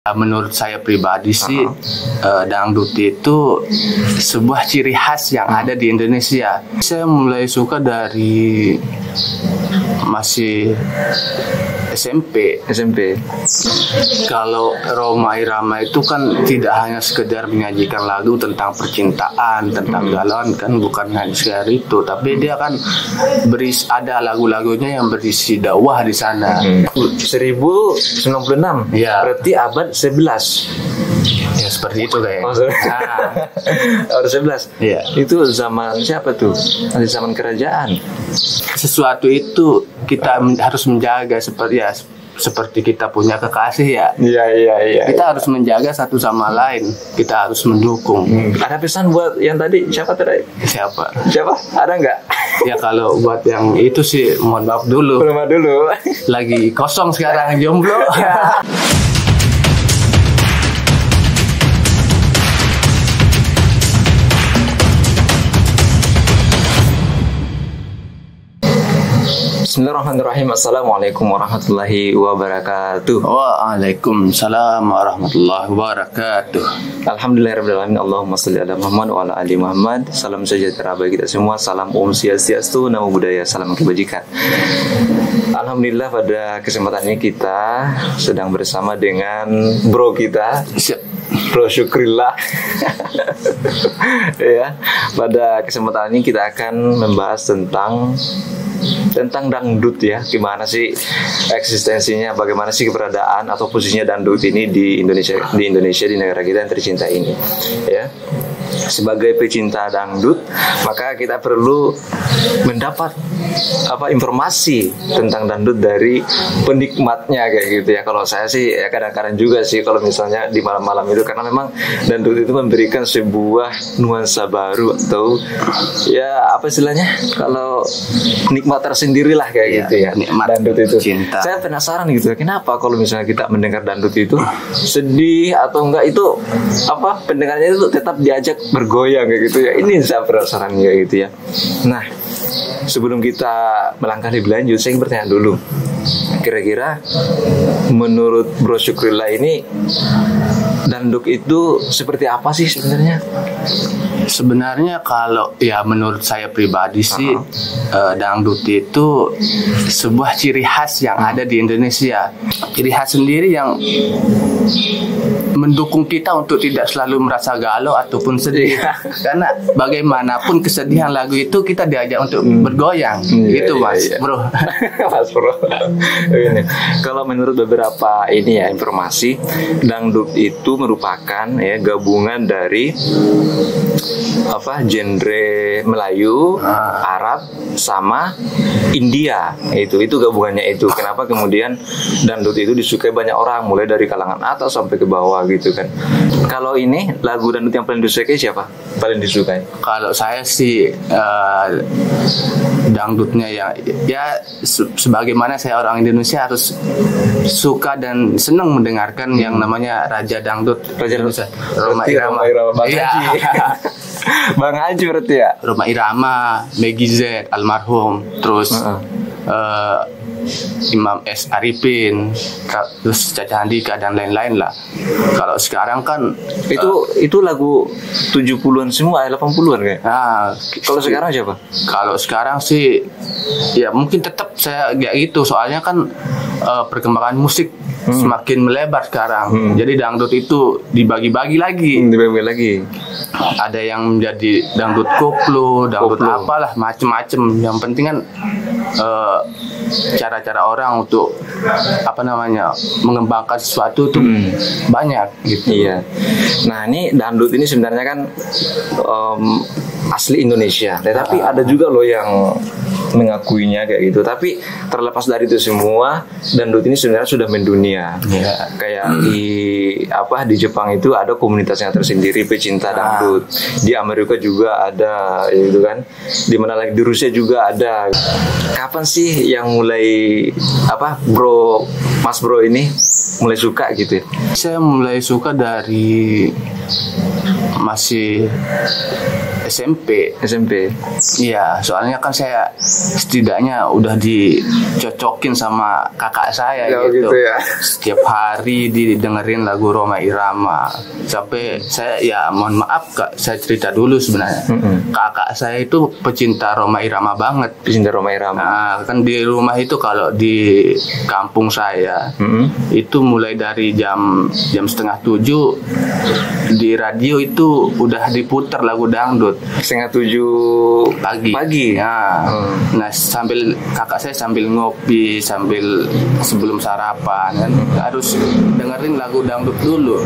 Menurut saya pribadi sih, dangdut itu sebuah ciri khas yang ada di Indonesia. Saya mulai suka dari masih SMP. Kalau Rhoma Irama itu kan tidak hanya sekedar menyajikan lagu tentang percintaan, tentang galauan, kan bukan hanya sekedar itu, tapi dia kan ada lagu-lagunya yang berisi dakwah di sana. 1096. Ya. Berarti abad 11. Ya seperti itu kayaknya. Abad 11. Iya. Itu zaman siapa tuh? Ada zaman kerajaan. Sesuatu itu kita harus menjaga seperti kita punya kekasih ya. Iya. Kita harus menjaga satu sama lain. Kita harus mendukung. Ada pesan buat yang tadi siapa tadi? Siapa? Ada nggak? Ya kalau buat yang itu sih mohon maaf dulu. Belum dulu. Lagi kosong sekarang, jomblo. Bismillahirrahmanirrahim. Assalamualaikum warahmatullahi wabarakatuh. Waalaikumsalam warahmatullahi wabarakatuh. Alhamdulillahirrahmanirrahim. Allahumma salli ala Muhammad wa ala ali Muhammad. Salam sejahtera bagi kita semua. Salam Om Swastiastu, Namo Buddhaya, salam kebajikan. Alhamdulillah pada kesempatan ini kita sedang bersama dengan bro kita, Bro Syukrillah. Ya, pada kesempatan ini kita akan membahas tentang dangdut ya. Gimana sih eksistensinya, bagaimana sih keberadaan atau posisinya dangdut ini di Indonesia di negara kita yang tercinta ini ya. Sebagai pecinta dangdut, maka kita perlu mendapat informasi tentang dangdut dari penikmatnya kayak gitu ya. Kalau saya sih ya kadang-kadang juga sih kalau misalnya di malam-malam itu, karena memang dangdut itu memberikan sebuah nuansa baru atau ya apa istilahnya, kalau nikmat tersendiri lah kayak gitu ya. Nikmat dangdut itu. Cinta. Saya penasaran gitu, kenapa kalau misalnya kita mendengar dangdut itu sedih atau enggak, itu pendengarnya itu tetap diajak bergoyang kayak gitu ya. Ini saya penasaran kayak gitu ya. Nah, sebelum kita melangkah lebih lanjut, saya ingin bertanya dulu, kira-kira menurut Bro Syukrillah ini dangdut itu seperti apa sih sebenarnya? Sebenarnya kalau ya menurut saya pribadi sih, dangdut itu sebuah ciri khas yang ada di Indonesia. Ciri khas sendiri yang mendukung kita untuk tidak selalu merasa galau ataupun sedih. Karena bagaimanapun kesedihan lagu itu kita diajak untuk bergoyang. Gitu Mas Bro. Mas Bro. Ini kalau menurut beberapa informasi, dangdut itu merupakan gabungan dari genre Melayu, Arab sama India. Itu gabungannya itu. Kenapa kemudian dangdut itu disukai banyak orang, mulai dari kalangan atas sampai ke bawah gitu kan. Kalau ini lagu dangdut yang paling disukai siapa? Paling disukai? Kalau saya sih dangdutnya ya sebagaimana saya orang Indonesia harus suka dan senang mendengarkan yang namanya Raja Dangdut Indonesia, Rhoma Irama. Bang Haji berarti ya? Rhoma Irama, Meggy Z, almarhum, terus Imam S. Arifin, terus Caca Handika dan lain-lain lah. Kalau sekarang kan itu lagu 70-an semua, 80-an kayak. Kalau sekarang siapa? Kalau sekarang sih ya mungkin tetap saya kayak gitu, soalnya kan perkembangan musik semakin melebar sekarang. Jadi dangdut itu dibagi-bagi lagi. Ada yang menjadi dangdut koplo, dangdut apalah macem-macem. Yang penting kan cara-cara orang untuk mengembangkan sesuatu itu banyak gitu. Iya. Nah, ini dangdut ini sebenarnya kan asli Indonesia, tetapi ada juga loh yang mengakuinya kayak gitu. Tapi terlepas dari itu semua, dangdut ini sebenarnya sudah mendunia. Kayak di Jepang itu ada komunitasnya tersendiri pecinta dangdut. Di Amerika juga ada, gitu kan. Di mana lagi di Rusia juga ada. Kapan sih yang mulai Mas Bro ini mulai suka gitu ya? Saya mulai suka dari masih SMP. SMP. Iya, soalnya kan saya setidaknya udah dicocokin sama kakak saya gitu. Ya. Setiap hari didengerin lagu Rhoma Irama. Sampai saya, ya mohon maaf Kak, saya cerita dulu sebenarnya. Kakak saya itu pecinta Rhoma Irama banget. Pecinta Rhoma Irama. Nah, kan di rumah itu kalau di kampung saya itu mulai dari jam 6:30 di radio itu udah diputar lagu dangdut. 6:30 pagi. Ya. Nah, sambil kakak saya sambil ngopi, sebelum sarapan kan harus dengerin lagu dangdut dulu.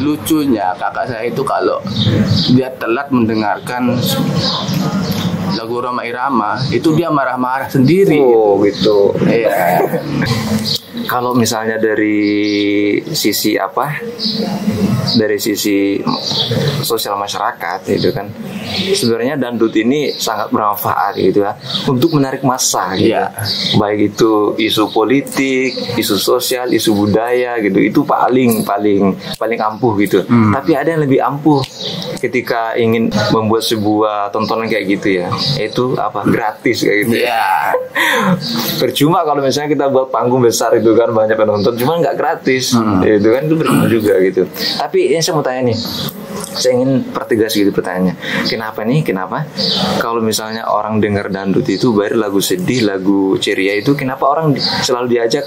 Lucunya kakak saya itu kalau dia telat mendengarkan lagu Rhoma Irama itu dia marah-marah sendiri. Oh gitu. Iya. Kalau misalnya dari sisi dari sisi sosial masyarakat itu kan sebenarnya dangdut ini sangat bermanfaat gitu ya untuk menarik massa gitu. Yeah. Baik itu isu politik, isu sosial, isu budaya gitu, itu paling ampuh gitu. Tapi ada yang lebih ampuh ketika ingin membuat sebuah tontonan kayak gitu ya, itu gratis kayak gitu. Iya. Percuma kalau misalnya kita buat panggung besar itu kan banyak penonton, cuma nggak gratis, itu kan itu percuma juga gitu. Tapi yang saya mau tanya nih, saya ingin pertegas gitu pertanyaannya. Kenapa kalau misalnya orang dengar dangdut itu baru lagu sedih, lagu ceria itu, kenapa orang selalu diajak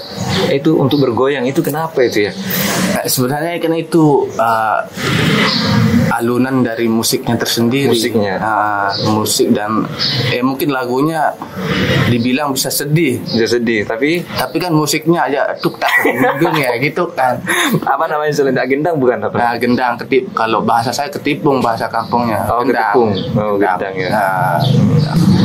itu untuk bergoyang, itu kenapa itu ya? Nah, sebenarnya kan itu alunan dari musiknya tersendiri. Musik dan mungkin lagunya dibilang bisa sedih, tapi kan musiknya aja tuk tak gung ya gitu kan. Apa namanya selendang gendang bukan apa? Nah, gendang kalau bahasa saya ketipung, bahasa kampungnya. Ketipung. Gendang ya. Nah,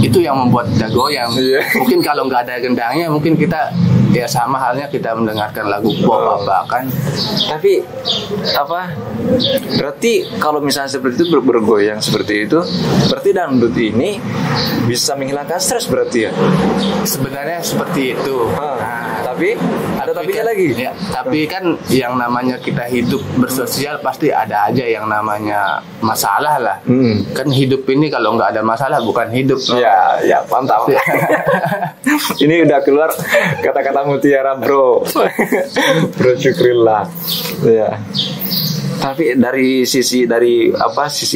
itu yang membuat kita goyang. Mungkin kalau nggak ada gendangnya, mungkin kita ya sama halnya kita mendengarkan lagu pop kan. Tapi berarti kalau misalnya seperti itu bergoyang seperti itu, berarti dangdut ini bisa menghilangkan stres berarti ya? Sebenarnya seperti itu. Tapi ada tapinya lagi. Ya, tapi kan yang namanya kita hidup bersosial pasti ada aja yang namanya masalah lah. Kan hidup ini kalau nggak ada masalah bukan hidup. Ya mantap. Ini udah keluar kata-kata mutiara bro. Bro syukurillah. Ya. Tapi dari sisi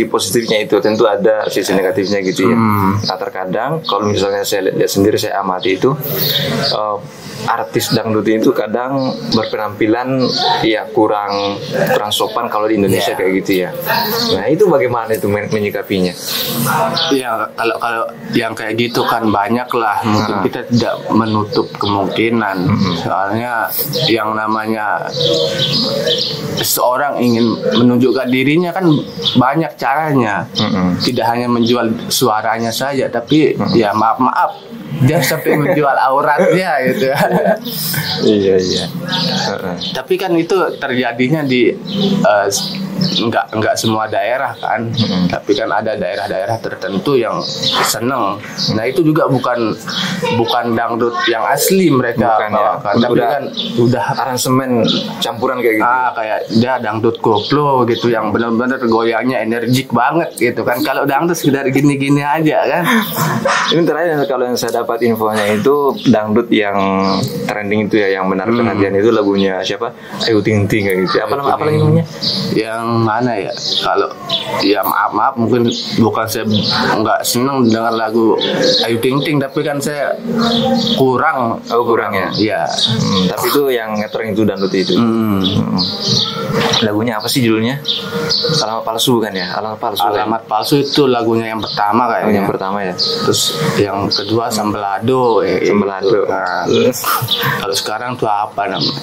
positifnya itu tentu ada sisi negatifnya gitu ya. Nah terkadang kalau misalnya saya lihat sendiri, saya amati itu artis dangdut itu kadang berpenampilan ya kurang sopan kalau di Indonesia kayak gitu ya. Nah itu bagaimana itu menyikapinya? Ya kalau yang kayak gitu kan banyak lah. Mungkin kita tidak menutup kemungkinan. Soalnya yang namanya seorang ingin menunjukkan dirinya kan banyak caranya. Tidak hanya menjual suaranya saja, tapi ya maaf dia sampai menjual auratnya gitu. Iya. Tapi kan itu terjadinya di nggak semua daerah kan. Tapi kan ada daerah-daerah tertentu yang seneng. Nah itu juga bukan dangdut yang asli mereka bawakan, tapi kan udah aransemen campuran kayak gitu. Kayak dia dangdut koplo gitu yang benar-benar goyangnya energik banget gitu kan. Kalau dangdut sekedar gini-gini aja kan. Ini terakhir kalau yang saya dapat infonya itu dangdut yang trending itu ya, yang menarik perhatian itu lagunya siapa? Ayu Ting Ting kayak gitu. Apa lagi namanya? Yang mana ya? Kalau ya maaf mungkin bukan saya nggak seneng dengan lagu Ayu Ting Ting, tapi kan saya kurang ya. Iya. Tapi itu yang ngetren itu dangdut itu. Lagunya apa sih judulnya? Alamat palsu bukan ya? Alamat palsu itu lagunya yang pertama kayaknya. Yang pertama ya. Terus yang kedua Sambelado. Nah, kalau sekarang tuh apa namanya?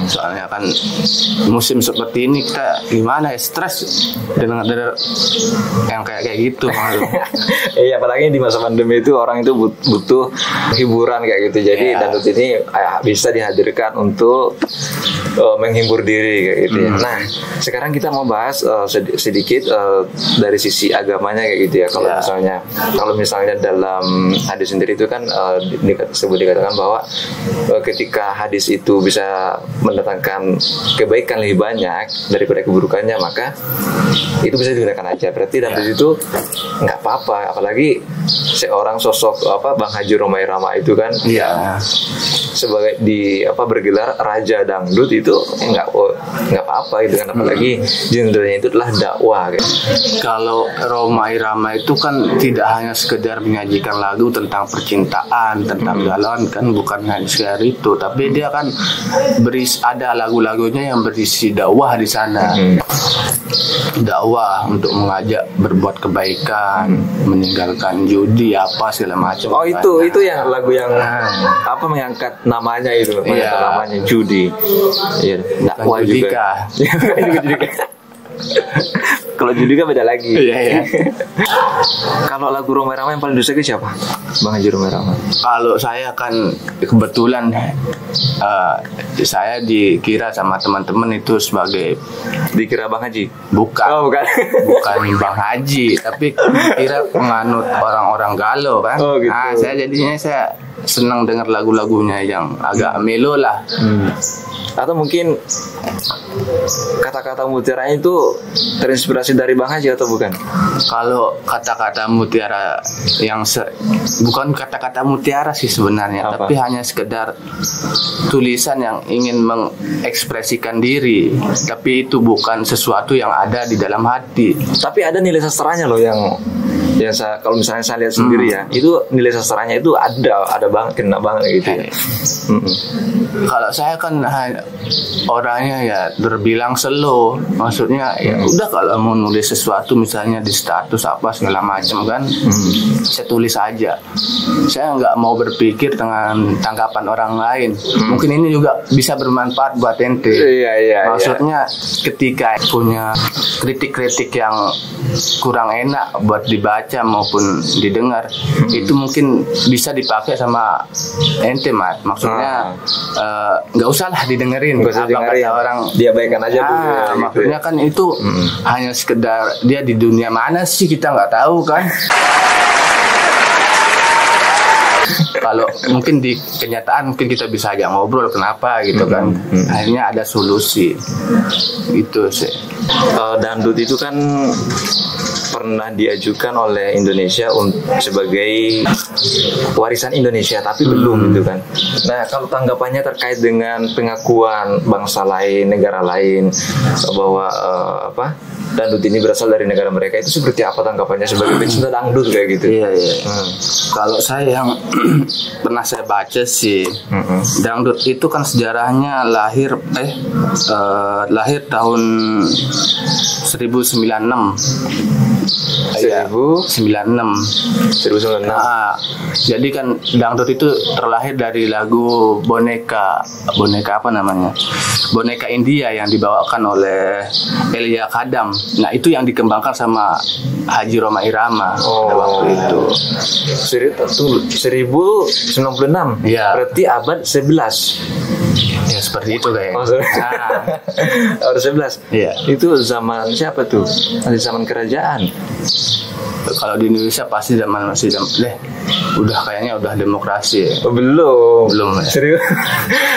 Soalnya kan musim seperti ini kita gimana ya, stres dengan yang kayak gitu. Iya, apalagi di masa pandemi itu orang itu butuh hiburan kayak gitu. Jadi dangdut ini bisa dihadirkan untuk menghibur diri kayak gitu ya. Nah, sekarang kita mau bahas sedikit dari sisi agamanya kayak gitu ya. Kalau misalnya dalam hadis sendiri itu kan dikatakan bahwa ketika hadis itu bisa mendatangkan kebaikan lebih banyak daripada keburukannya, maka itu bisa digunakan aja. Berarti dalam itu nggak apa-apa. Apalagi seorang sosok Bang Haji Rhoma Irama itu kan sebagai bergelar raja dangdut itu nggak apa-apa gitu kan. Apalagi genrenya itu adalah dakwah gitu. Kalau Rhoma Irama itu kan tidak hanya sekedar menyajikan lagu tentang percintaan, tentang galauan, kan bukan hanya sekedar itu, tapi dia kan ada lagu-lagunya yang berisi dakwah di sana. Dakwah untuk mengajak berbuat kebaikan, meninggalkan judi segala macam. Oh, itu yang lagu yang mengangkat namanya itu, namanya judi. Iya, dakwah juga. Kalau judi kan beda lagi. Iya. Kalau lagu Rhoma Irama yang paling disukai siapa? Bang Haji Rhoma Irama. Kalau saya kan kebetulan saya dikira sama teman-teman itu sebagai dikira Bang Haji. Bukan. Oh, bukan. Bukan Bang Haji, tapi dikira penganut orang-orang galau kan. Oh, gitu. Nah, saya senang dengar lagu-lagunya yang agak melo lah. Atau mungkin kata-kata mutiara itu terinspirasi dari Bang Haji atau bukan? Kalau kata-kata mutiara bukan kata-kata mutiara sih sebenarnya, tapi hanya sekedar tulisan yang ingin mengekspresikan diri, tapi itu bukan sesuatu yang ada di dalam hati. Tapi ada nilai sastranya loh yang kalau misalnya saya lihat sendiri ya, itu nilai sastranya itu ada banget, kena banget gitu ya. Kalau saya kan orangnya ya terbilang slow, maksudnya ya udah kalau mau nulis sesuatu misalnya di status segala macam kan, saya tulis aja. Saya nggak mau berpikir dengan tanggapan orang lain. Mungkin ini juga bisa bermanfaat buat ente. Maksudnya ketika punya kritik-kritik yang kurang enak buat dibaca maupun didengar, itu mungkin bisa dipakai sama ente, Mat. Maksudnya nggak usah lah didengerin. Nggak usah dengerin. Orang dia baikkan aja dulu. Maksudnya kan itu hanya sekedar dia di dunia mana sih kita nggak tahu kan. Kalau mungkin di kenyataan mungkin kita bisa ajak ngobrol kenapa gitu kan. Akhirnya ada solusi. Itu sih. Dangdut itu kan pernah diajukan oleh Indonesia sebagai warisan Indonesia, tapi belum gitu kan. Nah, kalau tanggapannya terkait dengan pengakuan bangsa lain, negara lain bahwa dangdut ini berasal dari negara mereka, itu seperti apa tanggapannya sebagai pecinta dangdut kayak gitu? Iya. Kalau saya yang pernah saya baca sih, dangdut itu kan sejarahnya lahir tahun 1996. 1996. Jadi kan dangdut itu terlahir dari lagu boneka apa namanya? Boneka India yang dibawakan oleh Elia Kadam. Nah, itu yang dikembangkan sama Haji Rhoma Irama pada waktu itu. 1096. Ya. Berarti abad 11. Ya seperti itu kayaknya. Abad 11. Iya. Itu zaman siapa tuh? Zaman kerajaan. Kalau di Indonesia pasti masih udah kayaknya udah demokrasi ya. Belum ya.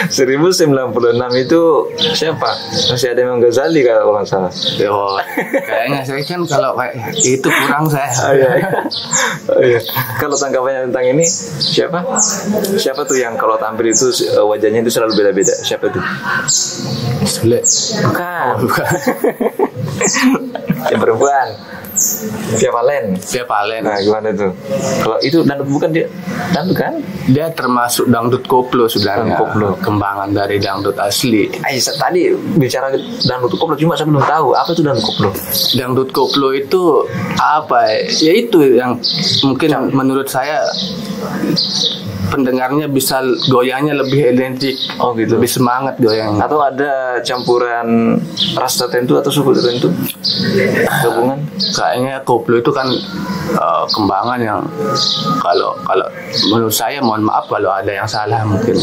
1096 itu siapa? Masih ada Imam Ghazali kalau nggak salah. Kayaknya saya kan kalau kayak itu kurang saya. Iya. Kalau tanggapannya tentang ini siapa tuh yang kalau tampil itu wajahnya itu selalu beda-beda? Siapa tuh? Bukan. Yang perempuan. Via Valen. Nah, gimana tuh? Kalau itu dangdut bukan dia dangdut kan? Dia termasuk dangdut koplo sebenarnya. Koplo. Kembangan dari dangdut asli. Tadi bicara dangdut koplo cuma saya belum tahu apa itu dangdut koplo. Dangdut koplo itu apa? Ya itu yang mungkin menurut saya pendengarnya bisa goyangnya lebih identik, gitu, lebih semangat goyangnya. Atau ada campuran ras tertentu atau suku tertentu gabungan? Kayaknya koplo itu kan kembangan yang kalau menurut saya, mohon maaf kalau ada yang salah mungkin,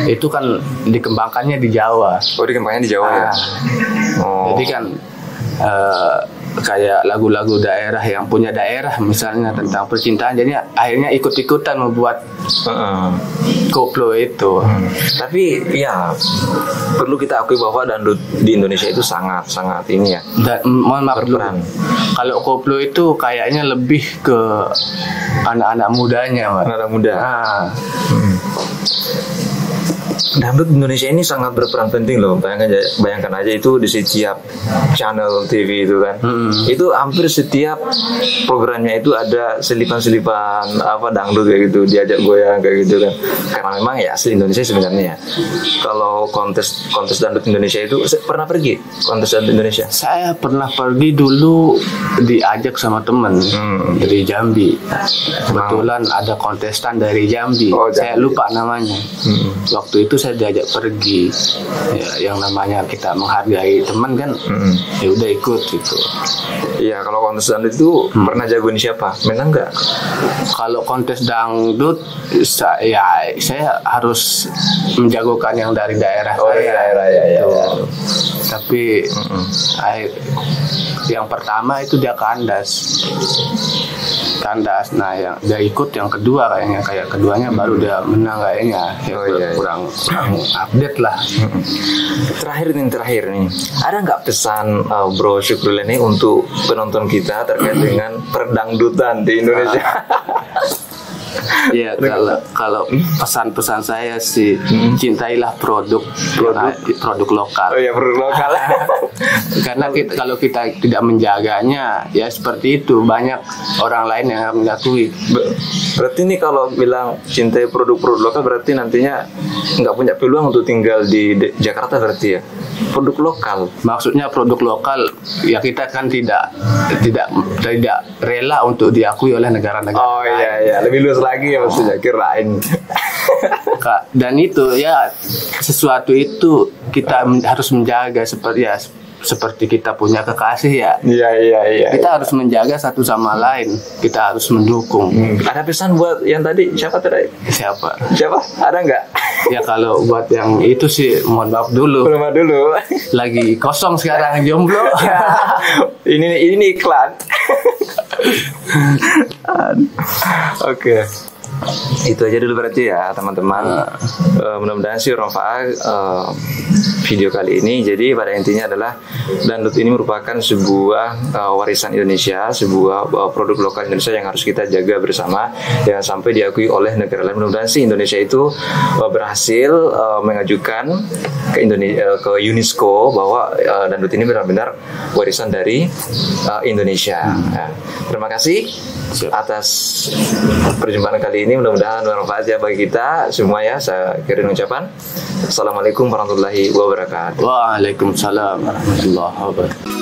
itu kan dikembangkannya di Jawa. Dikembangkannya di Jawa ya. Jadi kan kayak lagu-lagu daerah yang punya daerah misalnya tentang percintaan, jadi akhirnya ikut-ikutan membuat koplo itu. Tapi ya perlu kita akui bahwa dangdut di Indonesia itu sangat ini ya. Dan mohon maaf dulu, kalau koplo itu kayaknya lebih ke anak-anak mudanya, Pak. Anak muda. Dangdut Indonesia ini sangat berperan penting loh. Bayangkan aja itu di setiap channel TV itu kan. Itu hampir setiap programnya itu ada selipan-selipan dangdut kayak gitu, diajak goyang kayak gitu kan. Karena memang ya asli Indonesia sebenarnya. Kalau kontes dangdut Indonesia itu pernah pergi kontes dangdut Indonesia? Saya pernah pergi dulu, diajak sama temen dari Jambi. Kebetulan ada kontestan dari Jambi. Saya lupa namanya. Waktu itu saya diajak pergi, ya, yang namanya kita menghargai teman kan, ya udah ikut gitu. Iya, kalau kontes dangdut itu pernah jagoin siapa? Menang nggak? Kalau kontes dangdut, saya harus menjagokan yang dari daerah saya. Daerah ya. Tapi yang pertama itu dia kandas. Nah yang dia ikut yang kedua kayaknya, keduanya baru dia menang kayaknya. Kurang update lah. Terakhir nih, ada nggak pesan Bro Syukril ini untuk penonton kita terkait dengan perdangdutan di Indonesia? Ya, kalau pesan-pesan saya sih, cintailah produk lokal. Produk lokal. Karena kalau kita tidak menjaganya, ya seperti itu, banyak orang lain yang mengakui. Berarti nih kalau bilang cintai produk-produk lokal, berarti nantinya nggak punya peluang untuk tinggal di Jakarta berarti ya? Produk lokal. Maksudnya produk lokal, ya kita kan tidak rela untuk diakui oleh negara-negara. Iya, lebih luas lagi ya maksudnya, kirain. Dan itu ya, sesuatu itu kita harus menjaga seperti kita punya kekasih ya. Iya. Kita harus menjaga satu sama lain. Kita harus mendukung. Ada pesan buat yang tadi siapa tadi? Siapa? Ada nggak? Ya kalau buat yang itu sih, mohon maaf dulu. Lagi kosong sekarang, jomblo. ini iklan. Oke. Itu aja dulu berarti ya teman-teman. Mudah-mudahan sih bermanfaat video kali ini. Jadi pada intinya adalah dangdut ini merupakan sebuah warisan Indonesia, sebuah produk lokal Indonesia yang harus kita jaga bersama, jangan sampai diakui oleh negara lain. Mudah-mudahan sih Indonesia itu berhasil mengajukan ke UNESCO bahwa dangdut ini benar-benar warisan dari Indonesia. Terima kasih atas perjumpaan kali ini, mudah-mudahan bermanfaat ya bagi kita semua ya. Saya kirim ucapan Assalamualaikum warahmatullahi wabarakatuh. Waalaikumsalam warahmatullahi wabarakatuh.